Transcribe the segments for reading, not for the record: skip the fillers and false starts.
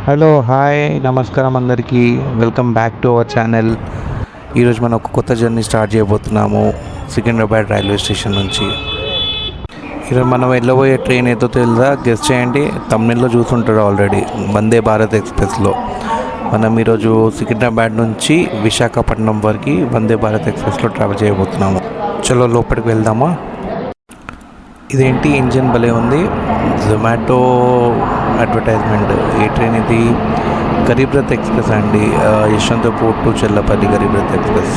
Hello hi నమస్కారం అందరికీ. Welcome back to our channel. ఈరోజు మనం ఒక కొత్త జర్నీ స్టార్ట్ చేయబోతున్నాము సికింద్రాబాద్ రైల్వే స్టేషన్ నుంచి. ఈరోజు మనం వెళ్ళబోయే ట్రైన్ ఏదో తెలుసా? గెస్ట్ చేయండి. తమిళ్లో చూసుంటారు ఆల్రెడీ. వందే భారత్ ఎక్స్ప్రెస్లో మనం ఈరోజు సికింద్రాబాద్ నుంచి విశాఖపట్నం వరకు వందే భారత్ ఎక్స్ప్రెస్లో ట్రావెల్ చేయబోతున్నాము. చలో లోపలికి వెళ్దామా? ఇదేంటి ఇంజిన్ భలే ఉంది. జొమాటో అడ్వర్టైజ్మెంట్. ఏ ట్రైన్ ఇది? గరీబ్ రథ్ ఎక్స్ప్రెస్ అండి. Yesvantpur to Chellapalli Garib Rath express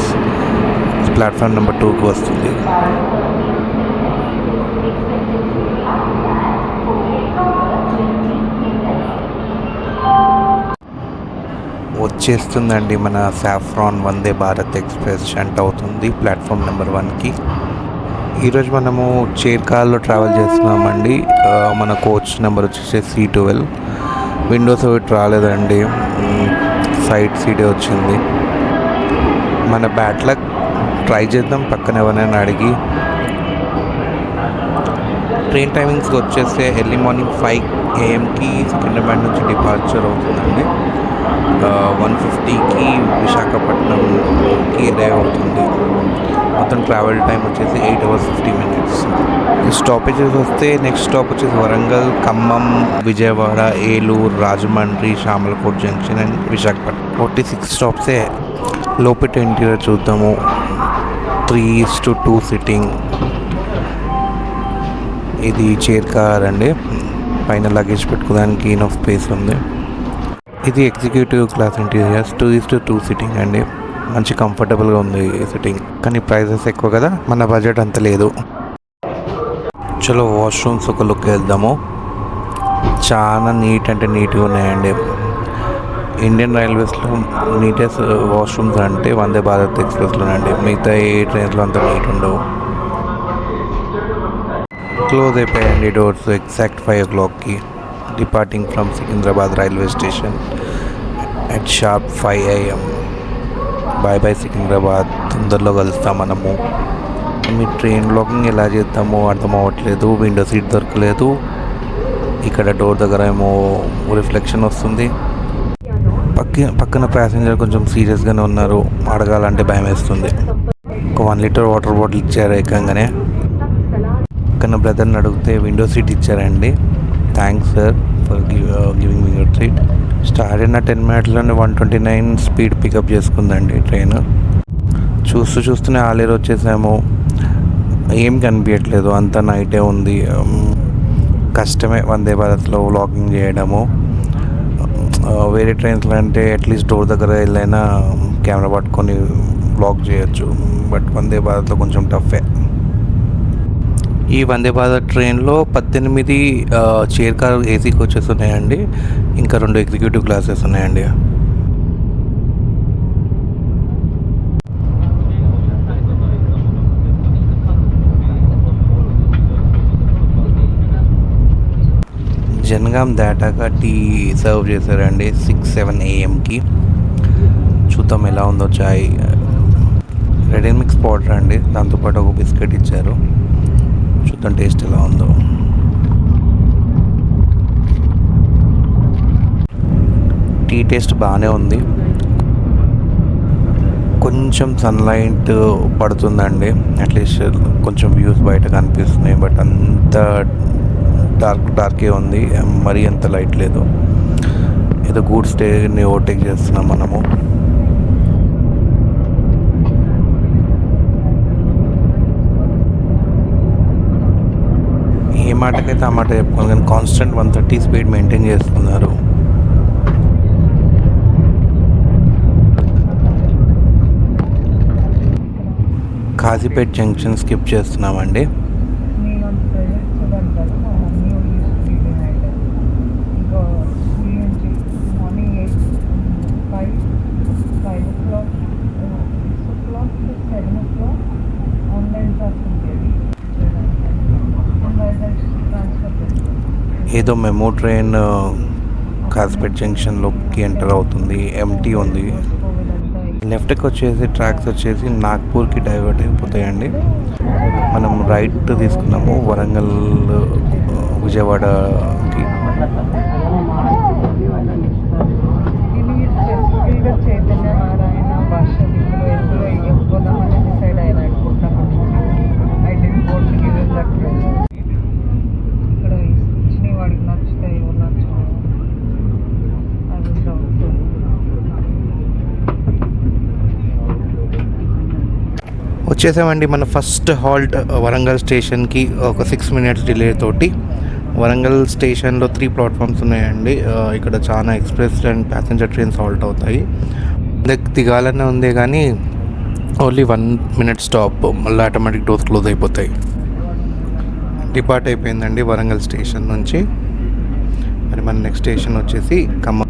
platform number 2కి వస్తుంది. వచ్చేస్తుందండి మన saffron Vande Bharat express shunt అవుతుంది ప్లాట్ఫామ్ నెంబర్ 1కి. ఈరోజు మనము చైర్కార్లో ట్రావెల్ చేస్తున్నామండి. మన కోచ్ నెంబర్ వచ్చేసి C12. విండోస్ ఒకటి రాలేదండి, సైడ్ సీటే వచ్చింది. మన బ్యాడ్ లక్. ట్రై చేద్దాం పక్కన ఎవరైనా అడిగి. ట్రైన్ టైమింగ్స్కి వచ్చేస్తే ఎర్లీ మార్నింగ్ 5 AM సికింద్రాబాద్ నుంచి డిపార్చర్ అవుతుందండి. 1:50కి విశాఖపట్నంకి అరైవ్ అవుతుంది. మొత్తం ట్రావెల్ టైం వచ్చేసి 8 hours 50 minutes. స్టాపేజెస్ వస్తే నెక్స్ట్ స్టాప్ వచ్చేసి వరంగల్, ఖమ్మం, విజయవాడ, ఏలూరు, రాజమండ్రి, షామల్కోట్ జంక్షన్ అండ్ విశాఖపట్నం. 46 స్టాప్సే. లోపల ఇంటీరియర్ చూద్దాము. 3:2 సిట్టింగ్. ఇది చైర్ కార్ అండి. పైన లగేజ్ పెట్టుకోవడానికి ఇనఫ్ స్పేస్ ఉంది. ఇది ఎగ్జిక్యూటివ్ క్లాస్ ఇంటీరియర్స్. 2:2 సిట్టింగ్ అండి. మంచి కంఫర్టబుల్గా ఉంది సిట్టింగ్. కానీ ప్రైజెస్ ఎక్కువ కదా, మన బడ్జెట్ అంత లేదు. చలో వాష్రూమ్స్ ఒక లుక్ వెళ్దాము. చాలా నీట్గా ఉన్నాయండి. ఇండియన్ రైల్వేస్లో నీటెస్ట్ వాష్రూమ్స్ అంటే వందే భారత్ ఎక్స్ప్రెస్లోనండి. మిగతా ఏ ట్రైన్స్లో అంత నీట్ ఉండవు. క్లోజ్ అయిపోయాయండి డోర్స్ ఎగ్జాక్ట్ 5 o'clockకి. Departing from Secunderabad railway station at sharp 5 AM. Bye Secunderabad. తొందరలో కలుస్తాం మనము. మీ ట్రైన్ లాకింగ్ ఎలా చేద్దామో అర్థం అవ్వట్లేదు. విండో సీట్ దొరకలేదు. ఇక్కడ డోర్ దగ్గర ఏమో రిఫ్లెక్షన్ వస్తుంది. పక్కన ప్యాసింజర్ కొంచెం సీరియస్గానే ఉన్నారు. అడగాలంటే భయం వేస్తుంది. ఒక 1 liter వాటర్ బాటిల్ ఇచ్చారు ఏకంగానే. పక్కన బ్రదర్ని అడిగితే విండో సీట్ ఇచ్చారండి. Thanks sir for giving window seat. Start అయిన 10 minutesలోనే 129 స్పీడ్ పికప్ చేసుకుందండి ట్రైన్. చూస్తూనే ఆలేరు వచ్చేసాము. ఏం కనిపించట్లేదు, అంతా నైటే ఉంది. కష్టమే వందే భారత్లో వ్లాగింగ్ చేయడము. వేరే ట్రైన్స్లో అంటే అట్లీస్ట్ డోర్ దగ్గర వెళ్ళైనా కెమెరా పట్టుకొని వ్లాగ్ చేయొచ్చు. బట్ వందే భారత్లో కొంచెం టఫే. ఈ వందే భారత్ ట్రైన్లో 18 చైర్ కార్ ఏసీ కోచెస్ ఉన్నాయండి. ఇంకా 2 ఎగ్జిక్యూటివ్ క్లాసెస్ ఉన్నాయండి. జనగాం దాటాక టీ సర్వ్ చేశారండి 6-7 AMకి. చూద్దాం ఎలా ఉందో చాయ్. రెడీ మిక్స్ పౌడర్ అండి, దాంతోపాటు ఒక బిస్కెట్ ఇచ్చారు. చూద్దాం టేస్ట్ ఎలా ఉందో. టీ టేస్ట్ బాగానే ఉంది. కొంచెం సన్లైట్ పడుతుందండి, అట్లీస్ట్ కొంచెం వ్యూస్ బయట కనిపిస్తున్నాయి. బట్ అంత డార్కే ఉంది, మరీ అంత లైట్ లేదు. ఏదో గూడ్స్ ట్రైన్ని ఓవర్టేక్ చేస్తున్నాం మనము. ఏ మాటకైతే ఆ మాట చెప్పుకోవాలి, కానీ కాన్స్టెంట్ 130 స్పీడ్ మెయింటైన్ చేస్తున్నారు. కాజీపేట్ జంక్షన్ స్కిప్ చేస్తున్నామండి. ఏదో మెమో ట్రైన్ కాజీపేట్ జంక్షన్లోకి ఎంటర్ అవుతుంది. ఎంటీ ఉంది. లెఫ్ట్కి వచ్చేసి ట్రాక్స్ వచ్చేసి నాగ్పూర్కి డైవర్ట్ అయిపోతాయండి. మనం రైట్ తీసుకున్నాము వరంగల్ విజయవాడకి. వచ్చేసామండి మన ఫస్ట్ హాల్ట్ వరంగల్ స్టేషన్కి ఒక 6 minutes డిలే తోటి. వరంగల్ స్టేషన్లో 3 ప్లాట్ఫామ్స్ ఉన్నాయండి. ఇక్కడ చాలా express and passenger trains halt అవుతాయి. దిగాలనే ఉంది కానీ ఓన్లీ 1 minute స్టాప్, మళ్ళీ ఆటోమేటిక్ డోర్స్ క్లోజ్ అయిపోతాయి. డిపార్ట్ అయిపోయిందండి వరంగల్ స్టేషన్ నుంచి. మరి మన నెక్స్ట్ స్టేషన్ వచ్చేసి ఖమ్మం.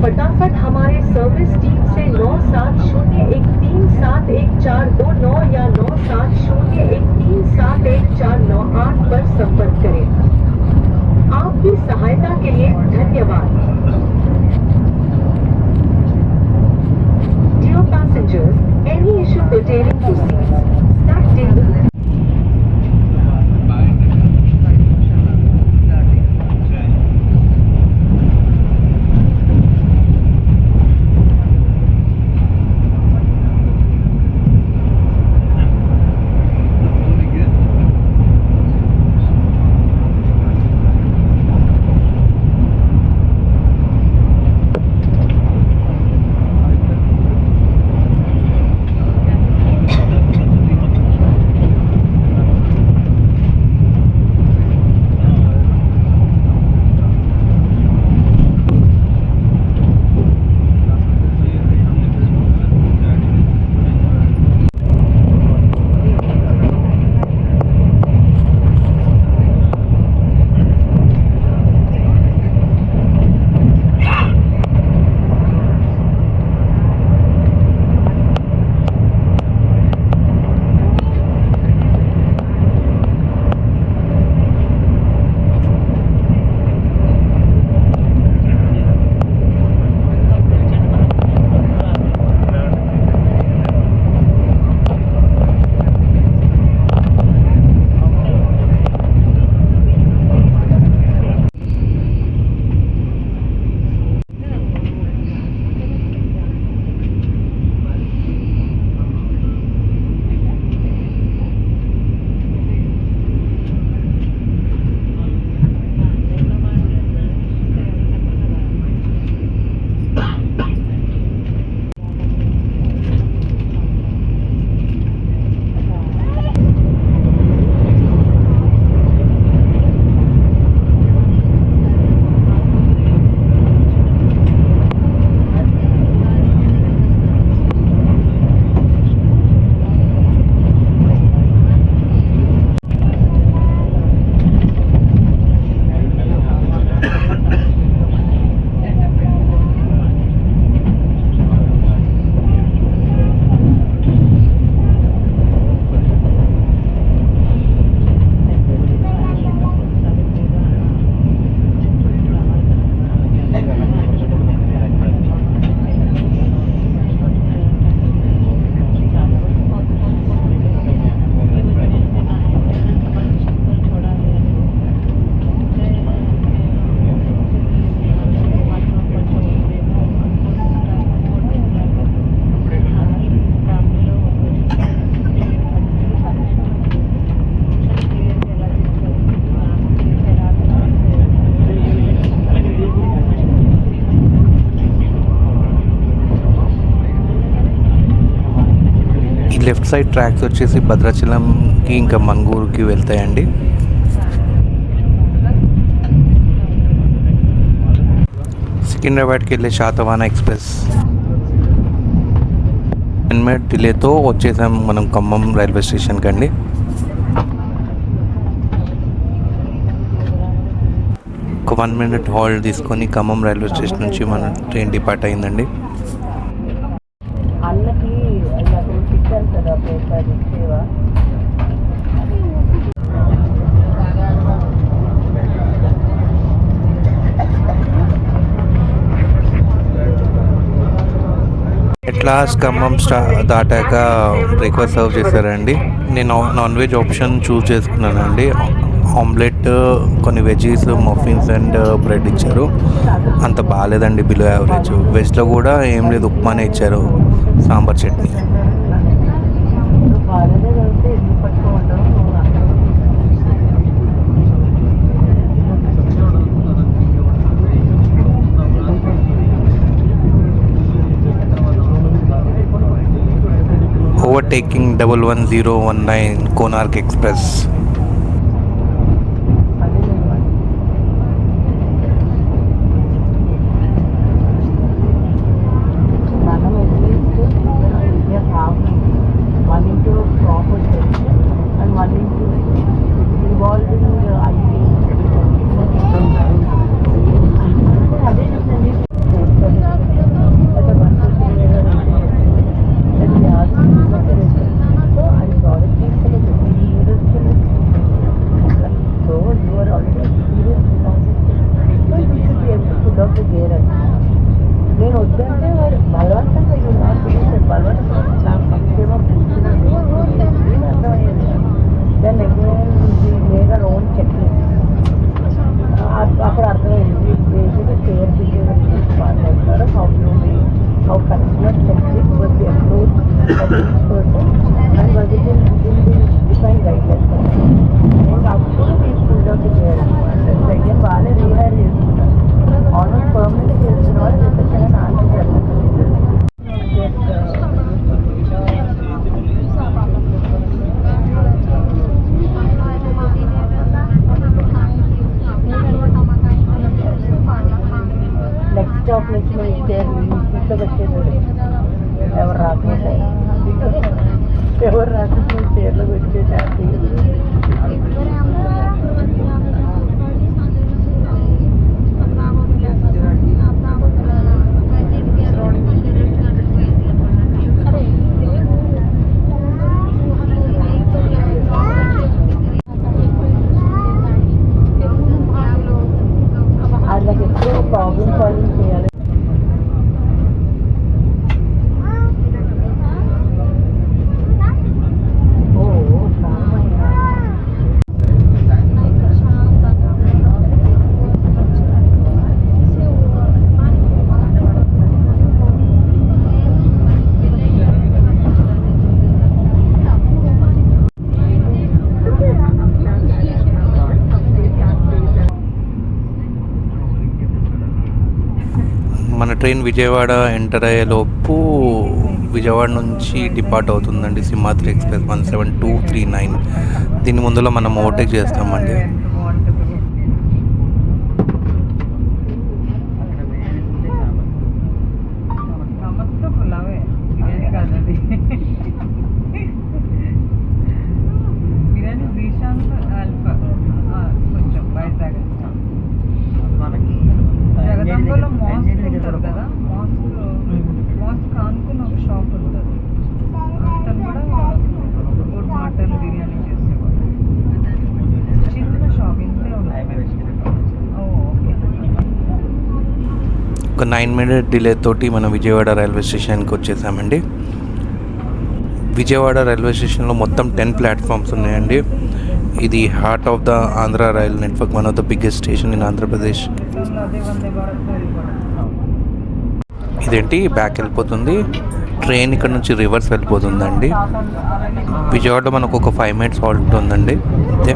फटाफट हमारे सर्विस टीम से 9701371429 या 9701371498 पर संपर्क करें। आपकी सहायता के लिए धन्यवाद। Dear passengers, any issue pertaining to seats, stack table, left side tracks వచ్చేసి భద్రాచలంకి ఇంకా మంగూరుకి వెళ్తాయండి. సికింద్రాబాద్కి వెళ్ళే శాతవాహన ఎక్స్ప్రెస్ 10 మినిట్ డిలేతో వచ్చేసాం మనం ఖమ్మం రైల్వే స్టేషన్కి అండి. ఒక 1 మినిట్ హాల్ట్ తీసుకొని ఖమ్మం రైల్వే స్టేషన్ నుంచి మన ట్రైన్ డిపార్ట్ అయిందండి. అన్నకి నాకు ఇచ్చాను కదా పేపర్ ఇచ్చేవా. ఎట్ లాస్ట్ ఖమ్మం దాటాక బ్రేక్ఫాస్ట్ సర్వ్ చేశారండి. నేను నాన్ వెజ్ ఆప్షన్ చూస్ చేసుకున్నానండి. ఆమ్లెట్, కొన్ని వెజీస్, మఫిన్స్ అండ్ బ్రెడ్ ఇచ్చారు. అంత బాగాలేదండి, బిలో యావరేజ్. వెజ్లో కూడా ఏం లేదు, ఉప్మానే ఇచ్చారు, సాంబార్ చట్నీ. కాలేజీ వెళ్తే ఎందుకు పట్టుకోమంటావు. Overtaking 11019 Konark Express. మనం at least one into profit and one into involving అయ్యి అదే చూడండి. సో అది ప్రోడక్ట్ తీసుకెళ్ళి so you are already food of the gear అని నేను వద్దంటే వాడు బలవంతంగా ఇది నాకు బలవంతంగా ఫస్ట్ ఏమో కూర్చున్నాను అర్థమయ్యేది. దాన్ని లేదా ఓన్ చెక్ అప్పుడు అర్థమైంది బేసిక్గా కేర్ బిహేవియర్ మాట్లాడతారు. How you be how consider centric with the approach of each person and within the define guidelines. అప్పుడు మీకు full of the care second వాళ్ళే రీహైర్ చేసుకుంటారు. ఆల్మోస్ట్ పర్మనెంట్ చేసిన వాళ్ళు రిసెప్షన్ అని ఆన్సర్ నెక్స్ట్ స్టాప్ నుంచి మనం సీట్లో పెట్టేది ఎవరు రాకుండా చీరలో పెట్టేసి వాళ్ళకి ఎప్పుడు ప్రాబ్లమ్ సాల్వింగ్ చేయాలి. మన ట్రైన్ విజయవాడ ఎంటర్ అయ్యేలోపు విజయవాడ నుంచి డిపార్ట్ అవుతుందండి సింహాద్రి ఎక్స్ప్రెస్ 17239. దీని ముందులో మనం ఓవర్టేక్ చేస్తామండి. ఒక 9 మినిట్ డిలే తోటి మనం విజయవాడ రైల్వే స్టేషన్కి వచ్చేసామండి. విజయవాడ రైల్వే స్టేషన్లో మొత్తం 10 ప్లాట్ఫామ్స్ ఉన్నాయండి. ఇది heart of the Andhra rail network, one of the biggest station in Andhra Pradesh. ఇదేంటి బ్యాక్ వెళ్ళిపోతుంది ట్రైన్, ఇక్కడ నుంచి రివర్స్ వెళ్ళిపోతుందండి. విజయవాడలో మనకు ఒక 5 మినిట్స్ హాల్ట్ ఉందండి అంతే.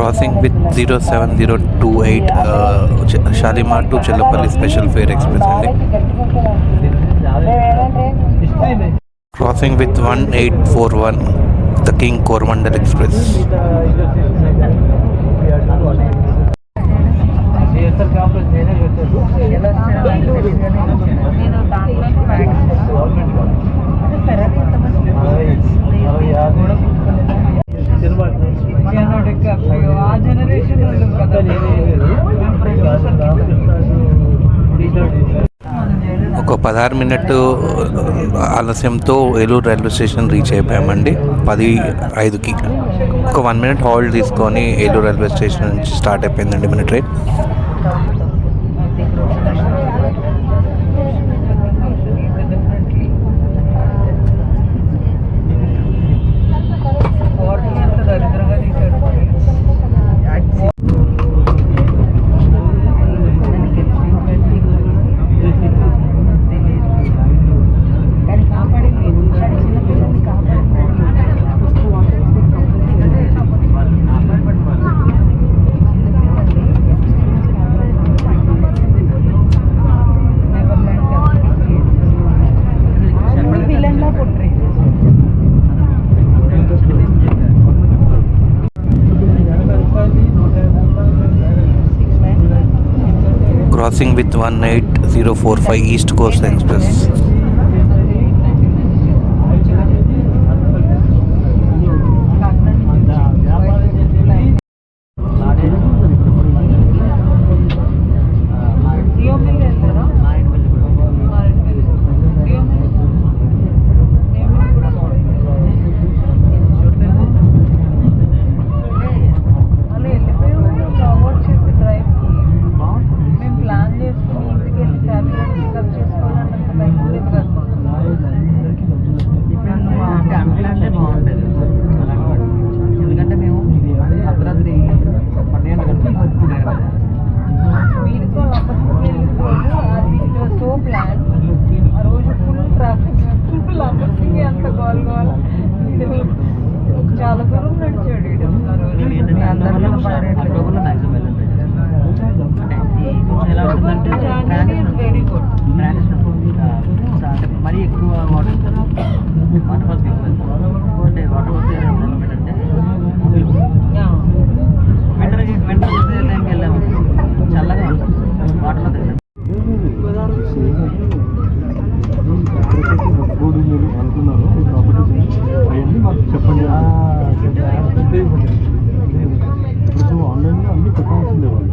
Crossing with 07028 Shalimar to Chellapalli Special Fare Express అండి. Crossing with 1841 the King Coromandel Express. ఒక 16 మినిట్ ఆలస్యంతో ఏలూరు రైల్వే స్టేషన్ రీచ్ అయిపోయామండి 10:05కి. ఒక 1 మినిట్ హోల్డ్ తీసుకొని ఏలూరు రైల్వే స్టేషన్ నుంచి స్టార్ట్ అయిపోయిందండి మన train. Crossing with 18045 East Coast Express. చాలా దూరం నడిచాడు వెరీ గుడ్. మరీ ఎక్కువ వాటర్ ఫాల్స్ అంటే వాటర్ వస్తే వింటర్ వచ్చే టైంకి వెళ్ళాము, చల్లగా ఉంటుంది వాటర్లో దగ్గర. మీరు అనుకున్నారు ఈ ప్రాపర్టీస్ అవన్నీ మాకు చెప్పండి. ఇప్పుడు ఆన్లైన్లో అన్నీ పెట్టాల్సిందే వాళ్ళు.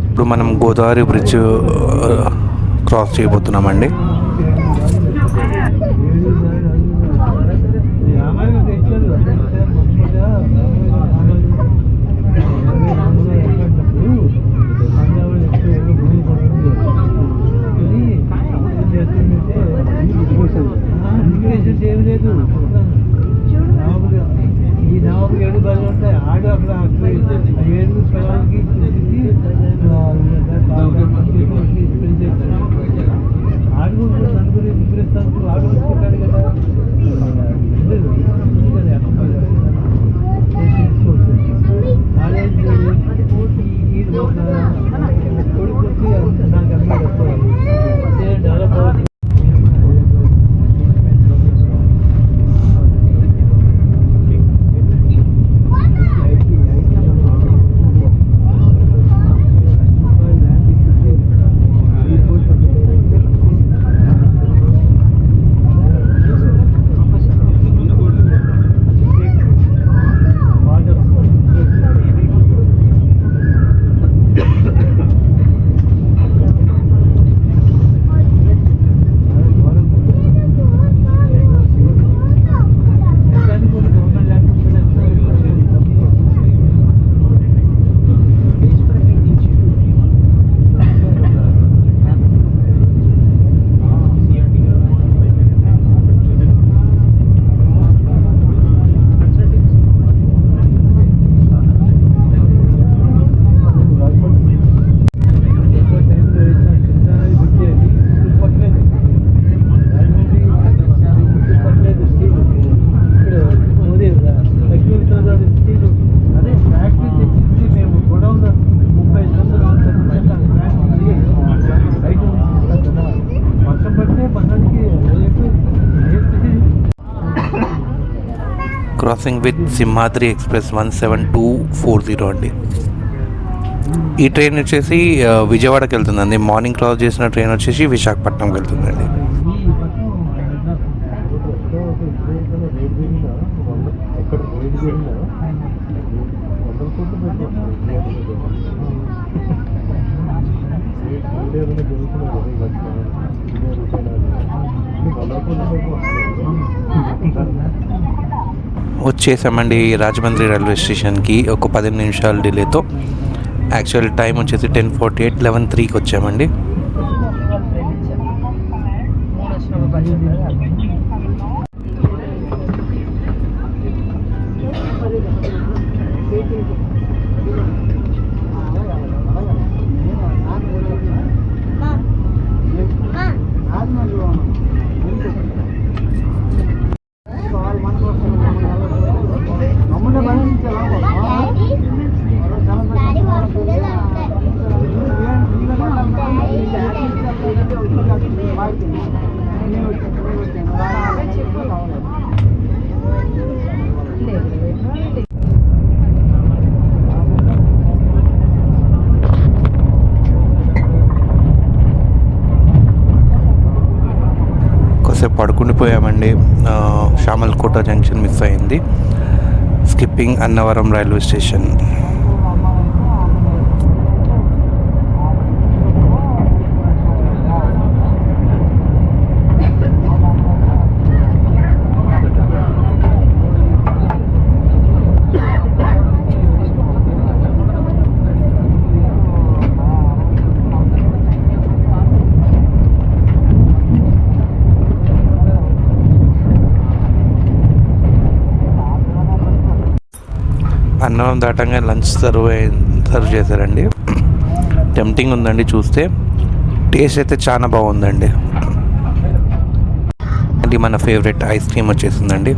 ఇప్పుడు మనం గోదావరి బ్రిడ్జ్ క్రాస్ చేయబోతున్నామండి. ఈ నవాబు 7 బళ్ళు ఉంటాయి. ఆడు అక్కడ 7 స్థలానికి ఆడు క్రాసింగ్ విత్ సింహాద్రి ఎక్స్ప్రెస్ 17240 అండి. ఈ ట్రైన్ వచ్చేసి విజయవాడకి వెళ్తుందండి. మార్నింగ్ క్రాస్ చేసిన ట్రైన్ వచ్చేసి విశాఖపట్నంకి వెళ్తుందండి. వచ్చేసామండి రాజమండ్రి రైల్వే స్టేషన్కి ఒక 10 నిమిషాల డిలేతో. యాక్చువల్ టైం వచ్చేసి 10:48, 11:03కి వచ్చామండి. కొద్దిసేపు పడుకుండిపోయామండి. శామల్కోట జంక్షన్ మిస్ అయింది. Skipping Annavaram railway station. అన్నం దాటంగా లంచ్ సర్వ్ చేశారండి. టెంప్టింగ్ ఉందండి చూస్తే. టేస్ట్ అయితే చాలా బాగుందండి. అంటే మన ఫేవరెట్ ఐస్ క్రీమ్ వచ్చేసిందండి.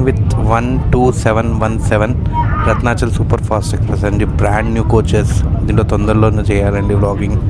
With 12717 Ratnachal super fast express అండి. Brand new coaches. దీంట్లో తొందరలోనే చేయాలండి వ్లాగింగ్.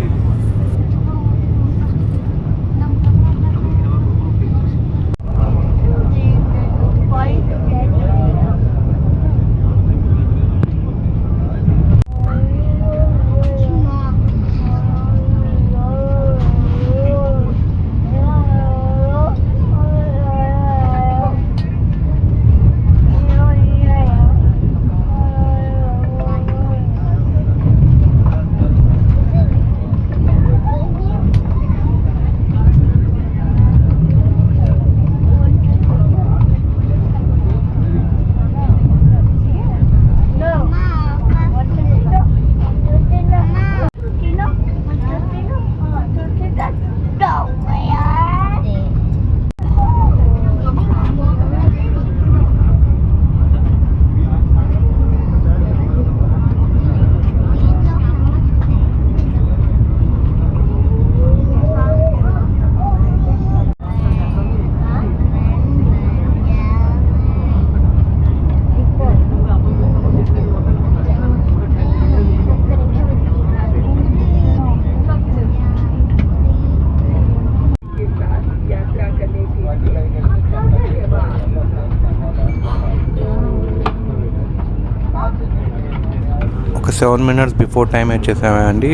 ఒక 7 minutes బిఫోర్ టైం వచ్చేసామండి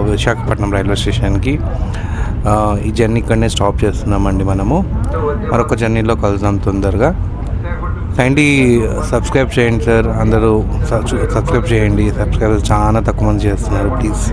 విశాఖపట్నం రైల్వే స్టేషన్కి. ఈ జర్నీ ఇక్కడనే స్టాప్ చేస్తున్నామండి. మనము మరొక జర్నీలో కలుద్దాం తొందరగా. కైండ్లీ సబ్స్క్రైబ్ చేయండి సార్. అందరూ సబ్స్క్రైబ్ చేయండి. సబ్స్క్రైబ్ చాలా తక్కువ మంది చేస్తున్నారు. ప్లీజ్.